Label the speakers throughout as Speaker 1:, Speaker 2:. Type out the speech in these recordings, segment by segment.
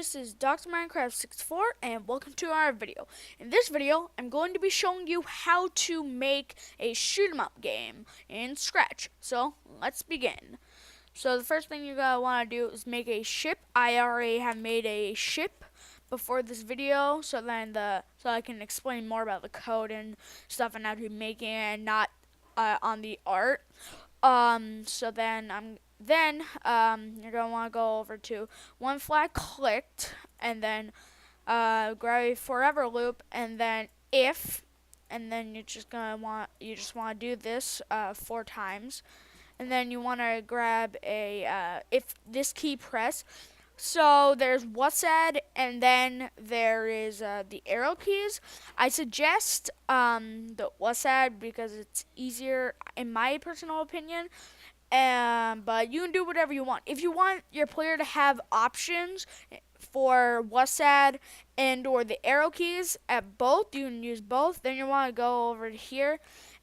Speaker 1: this is Dr. Minecraft 64 and welcome to our video. In this video, I'm going to be showing you how to make a shoot 'em up game in Scratch. So, let's begin. So, the first thing you're going to want to do is make a ship. I already have made a ship before this video, so I can explain more about the code and stuff and how to make it and not on the art. You're gonna want to go over to one flag clicked, and then grab a forever loop, and then if, and then you just want to do this 4 times, and then you want to grab a if this key press. So there's WASD, and then there is the arrow keys. I suggest the WASD because it's easier in my personal opinion. But you can do whatever you want. If you want your player to have options for WASD and or the arrow keys at both, you can use both. Then you want to go over here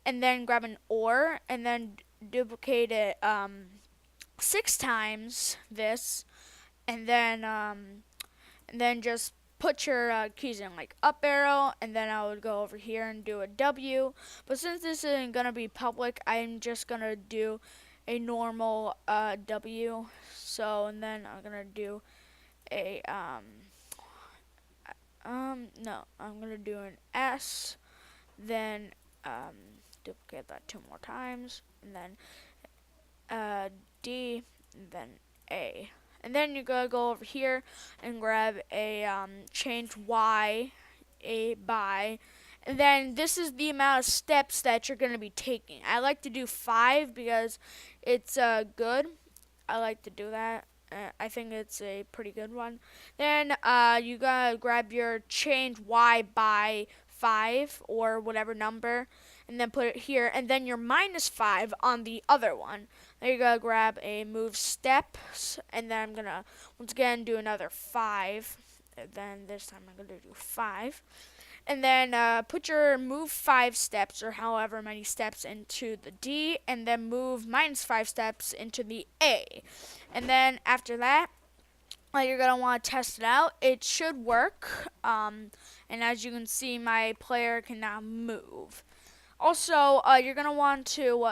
Speaker 1: and then grab an OR and then duplicate it 6 times this, and then just put your keys in, like up arrow, and then I would go over here and do a W. But since this isn't gonna be public, I'm just gonna do a normal W. So, and then I'm gonna do a no, I'm gonna do an S, then duplicate that 2 more times, and then D, and then A. And then you're gonna go over here and grab a change Y a by, and then this is the amount of steps that you're gonna be taking. I like to do 5 because it's good. I like to do that. I think it's a pretty good one. Then you gotta grab your change Y by 5 or whatever number, and then put it here, and then your -5 on the other one. Then you're gonna grab a move steps, and then I'm gonna once again do another 5. And then this time I'm gonna do 5. And then put your move 5 steps or however many steps into the D, and then move -5 steps into the A. And then after that, you're going to want to test it out. It should work. And as you can see, my player can now move. Also, you're going to want to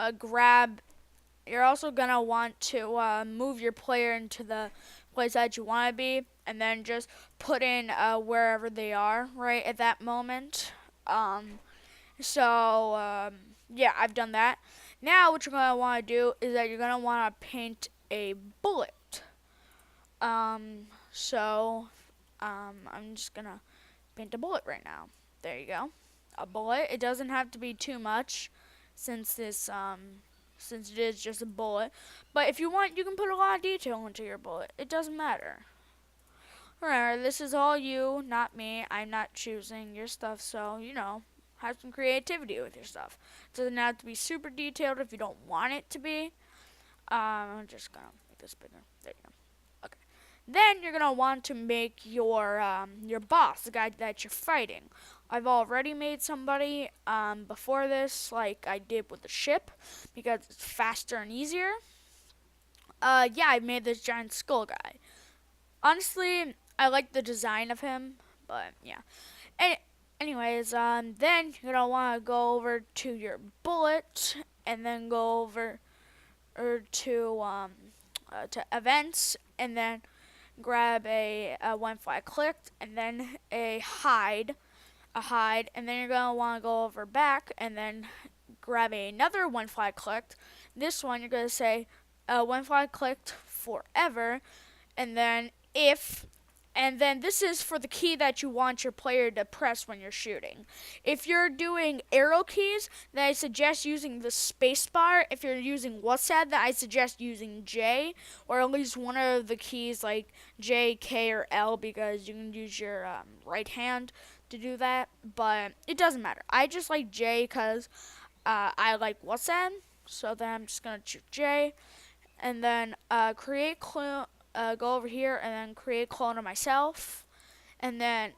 Speaker 1: you're also going to want to move your player into the place that you want to be, and then just put in wherever they are right at that moment. Yeah, I've done that. Now what you're going to want to do is that you're going to want to paint a bullet. I'm just going to paint a bullet right now. There you go. A bullet. It doesn't have to be too much since it is just a bullet. But if you want, you can put a lot of detail into your bullet. It doesn't matter. Remember, this is all you, not me. I'm not choosing your stuff, so, have some creativity with your stuff. It doesn't have to be super detailed if you don't want it to be. I'm just going to make this bigger. There you go. Okay. Then you're going to want to make your boss, the guy that you're fighting. I've already made somebody before this, like I did with the ship, because it's faster and easier. Yeah, I made this giant skull guy. Honestly, I like the design of him, but yeah. Anyways, then you're gonna want to go over to your bullet, and then go over to events, and then grab a one flag clicked, and then a hide, and then you're gonna want to go over back, and then grab another one flag clicked. This one you're gonna say one flag clicked forever, and then if, and then this is for the key that you want your player to press when you're shooting. If you're doing arrow keys, then I suggest using the space bar. If you're using WASD, then I suggest using J, or at least one of the keys like J, K, or L, because you can use your right hand to do that, but it doesn't matter. I just like J because I like WASD, so then I'm just going to choose J, and then create clone. Go over here and then create clone of myself, and then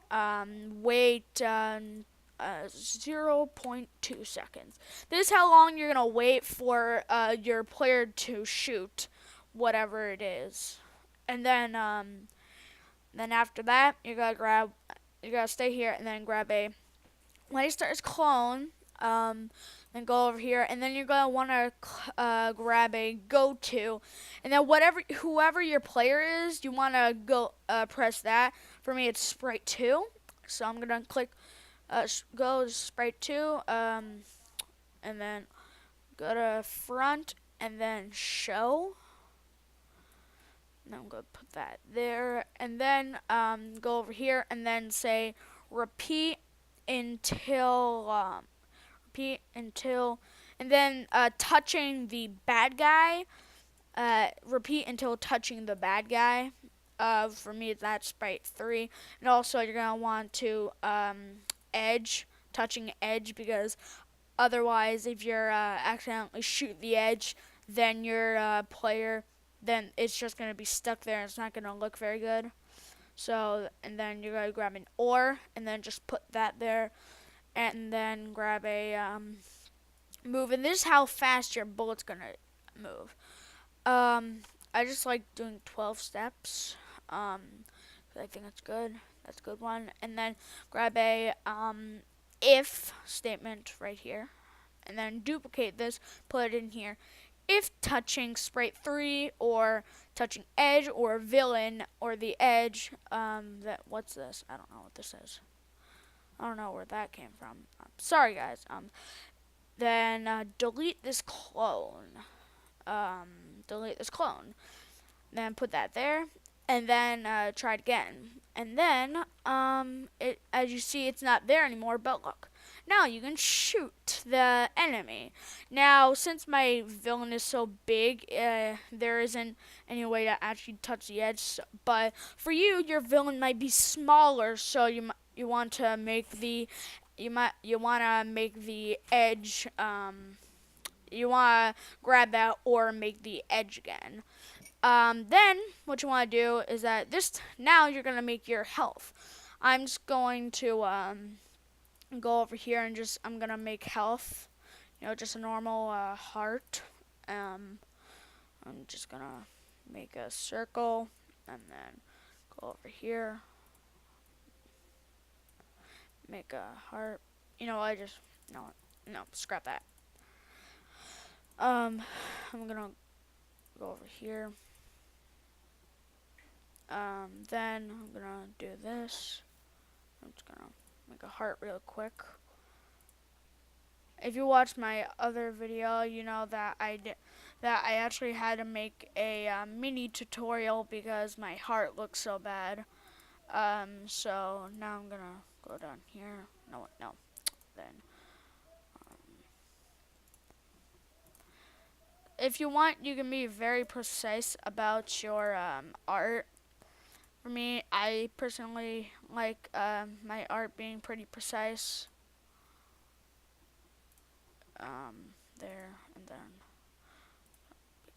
Speaker 1: wait 0.2 seconds. This is how long you're gonna wait for your player to shoot whatever it is, and then Then after that, you're gonna stay here and then grab a, when it starts clone, then go over here, and then you're gonna want to grab a go to, and then whoever your player is, you want to go press that. For me, it's Sprite 2, so I'm gonna click go to Sprite 2, and then go to front, and then show. And I'm gonna put that there, and then go over here, and then say repeat until and then touching the bad guy. Repeat until touching the bad guy. For me, that's Sprite 3. And also, you're going to want to touching edge, because otherwise, if you're accidentally shoot the edge, then your player, then it's just going to be stuck there and it's not going to look very good. So, and then you're going to grab an ore, and then just put that there, and then grab a move. And this is how fast your bullet's going to move. I just like doing 12 steps. I think that's good. That's a good one. And then grab a if statement right here, and then duplicate this, put it in here. If touching Sprite 3 or touching edge or villain or the edge, what's this? I don't know what this is. I don't know where that came from. Sorry guys. Then delete this clone. Delete this clone. Then put that there, and then try it again. And then as you see, it's not there anymore. But look, now you can shoot the enemy. Now, since my villain is so big, there isn't any way to actually touch the edge. But for you, your villain might be smaller, so you want to make the edge. You want to grab that or make the edge again. Then what you want to do is that now you're going to make your health. I'm just going to go over here and I'm going to make health, just a normal heart. I'm just going to make a circle and then go over here, make a heart. No, scrap that. I'm going to go over here. Then I'm gonna do this. I'm just gonna make a heart real quick. If you watched my other video, you know that I actually had to make a mini tutorial because my heart looks so bad. So now I'm gonna go down here. No. Then if you want, you can be very precise about your art. For me, I personally like my art being pretty precise. There, and then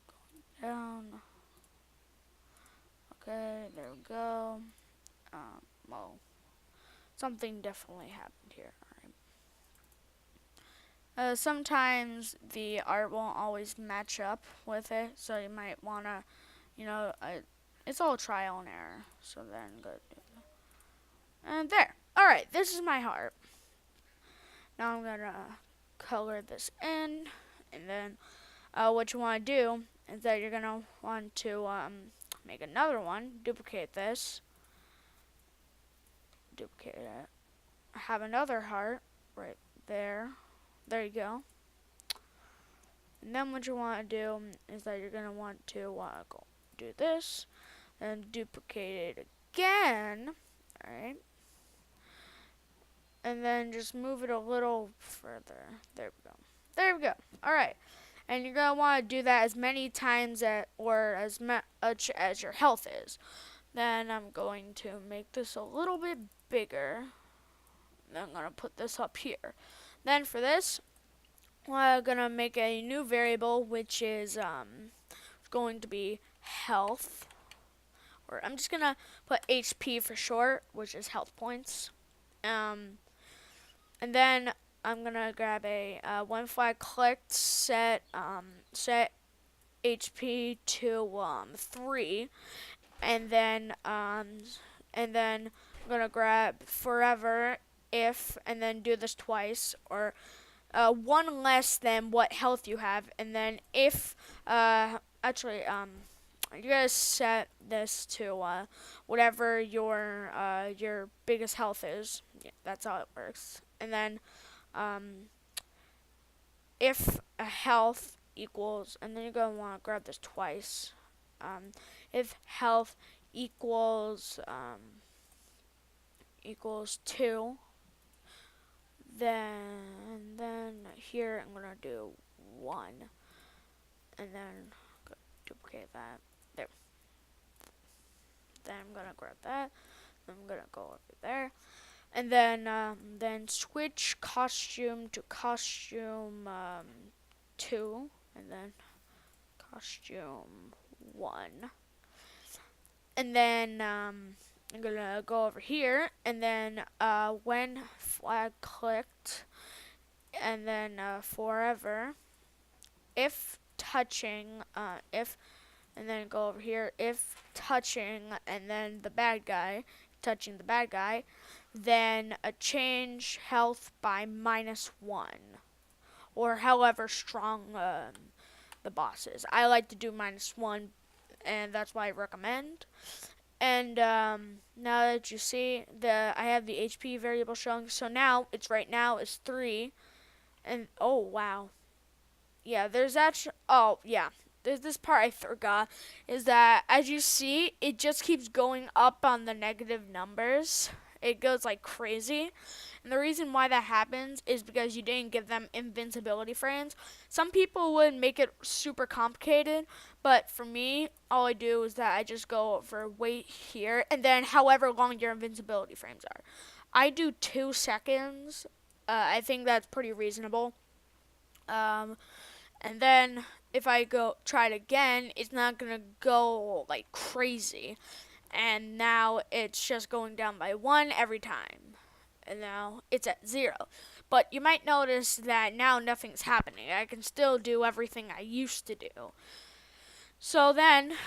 Speaker 1: going down. Okay, there we go. Well, something definitely happened here. Alright. Sometimes the art won't always match up with it, so you might want to, it's all trial and error. So then go do that. And there. Alright, this is my heart. Now I'm going to color this in. And then what you want to do is that you're going to want to make another one. Duplicate this. Duplicate it. Have another heart right there. There you go. And then what you want to do is that you're going to want to go do this. And duplicate it again. Alright. And then just move it a little further. There we go. There we go. Alright. And you're going to want to do that as many times or as much as your health is. Then I'm going to make this a little bit bigger. Then I'm going to put this up here. Then for this, we're going to make a new variable, which is going to be health. Or I'm just going to put HP for short, which is health points. And then I'm going to grab a when flag clicked, set HP to 3. And then and then I'm gonna grab forever if, and then do this twice, or one less than what health you have, and then if you guys set this to whatever your biggest health is. Yeah, that's how it works. And then if a health equals, and then you're gonna want to grab this twice. If health equals equals 2, then here I'm gonna do 1, and then duplicate that. There. Then I'm gonna grab that. Then I'm gonna go over there, and then switch costume to costume 2, and then costume 1, and then I'm gonna go over here, and then when flag clicked, and then forever, if touching, if, and then go over here, if touching, and then the bad guy, touching the bad guy, then change health by -1, or however strong the boss is. I like to do -1, and that's why I recommend. And now that you see, I have the HP variable showing, so now right now is 3, and oh wow, yeah, there's actually, oh yeah, there's this part I forgot, is that as you see, it just keeps going up on the negative numbers. It goes like crazy. And the reason why that happens is because you didn't give them invincibility frames. Some people would make it super complicated, but for me, all I do is that I just go for wait here, and then however long your invincibility frames are. I do 2 seconds. I think that's pretty reasonable. And then if I go try it again, it's not gonna go like crazy. And now it's just going down by 1 every time. And now it's at 0. But you might notice that now nothing's happening. I can still do everything I used to do. So then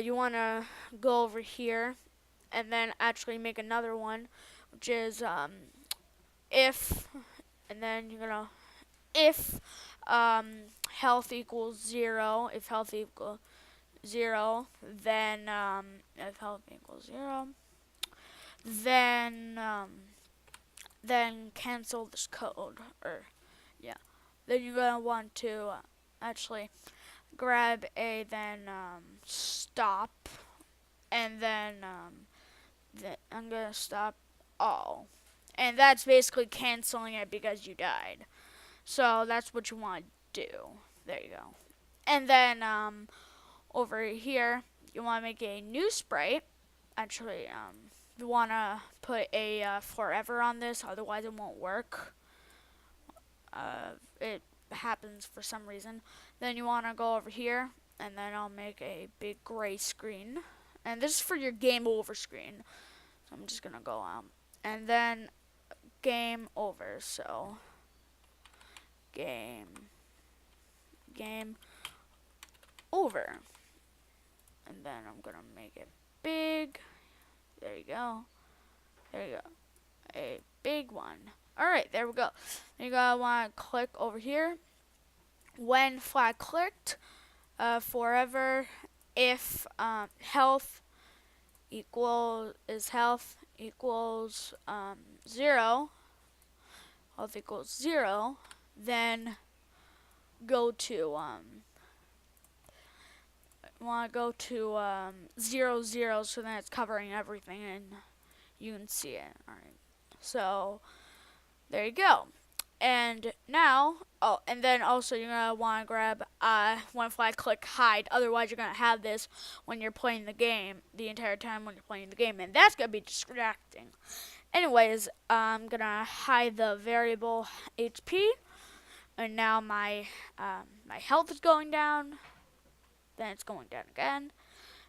Speaker 1: you want to go over here and then actually make another one, which is if, and then you're gonna, if health equals 0, if health equals 0, then if health equals 0, then cancel this code, or yeah, then you're gonna want to actually grab a stop, and then I'm gonna stop all, and that's basically canceling it because you died. So that's what you want to do. There you go. And then over here, you want to make a new sprite. Actually, you want to put a forever on this, otherwise it won't work. It happens for some reason. Then you want to go over here, and then I'll make a big gray screen. And this is for your game over screen. So I'm just going to go out. And then game over. So game over. And then I'm going to make it big. There you go. There you go. A big one. Alright, there we go. Then you're going to want to click over here. When flag clicked, forever, if health equals 0, health equals 0, then go to want to go to 0, 0, so then it's covering everything and you can see it. Alright, so there you go. And now, oh, and then also you're going to want to grab when flag click hide, otherwise you're going to have this when you're playing the game, the entire time when you're playing the game, and that's going to be distracting. Anyways, I'm going to hide the variable HP, and now my health is going down, then it's going down again,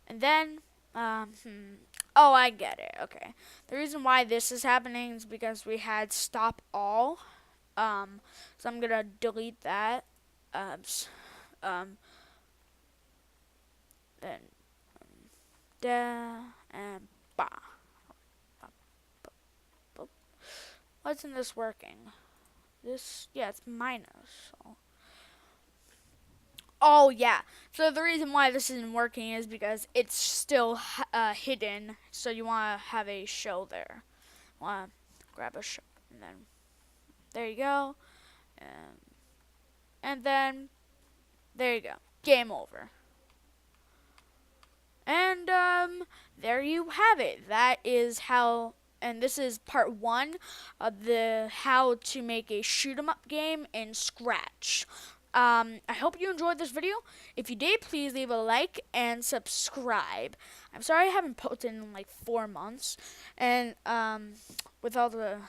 Speaker 1: and then, oh, I get it, okay. The reason why this is happening is because we had stop all, so I'm gonna delete that, then, da, and ba. Why isn't this working? Yeah, it's minus. So. Oh, yeah. So the reason why this isn't working is because it's still hidden. So you want to have a show there. Want to grab a show. And then, there you go. And then, there you go. Game over. And there you have it. That is how, and this is part 1 of the how to make a shoot 'em up game in Scratch. I hope you enjoyed this video. If you did, please leave a like and subscribe. I'm sorry I haven't posted in like 4 months, and with all the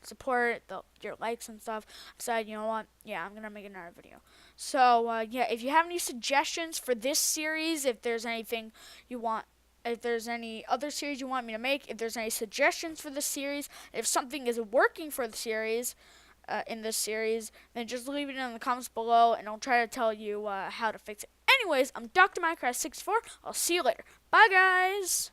Speaker 1: support, your likes and stuff, I decided, you know what, yeah, I'm gonna make another video. So yeah, if you have any suggestions for this series, if there's anything you want, if there's any other series you want me to make, if there's any suggestions for this series, if something isn't working for the series, in this series, then just leave it in the comments below, and I'll try to tell you how to fix it. Anyways, I'm Dr. Minecraft 64. I'll see you later. Bye, guys.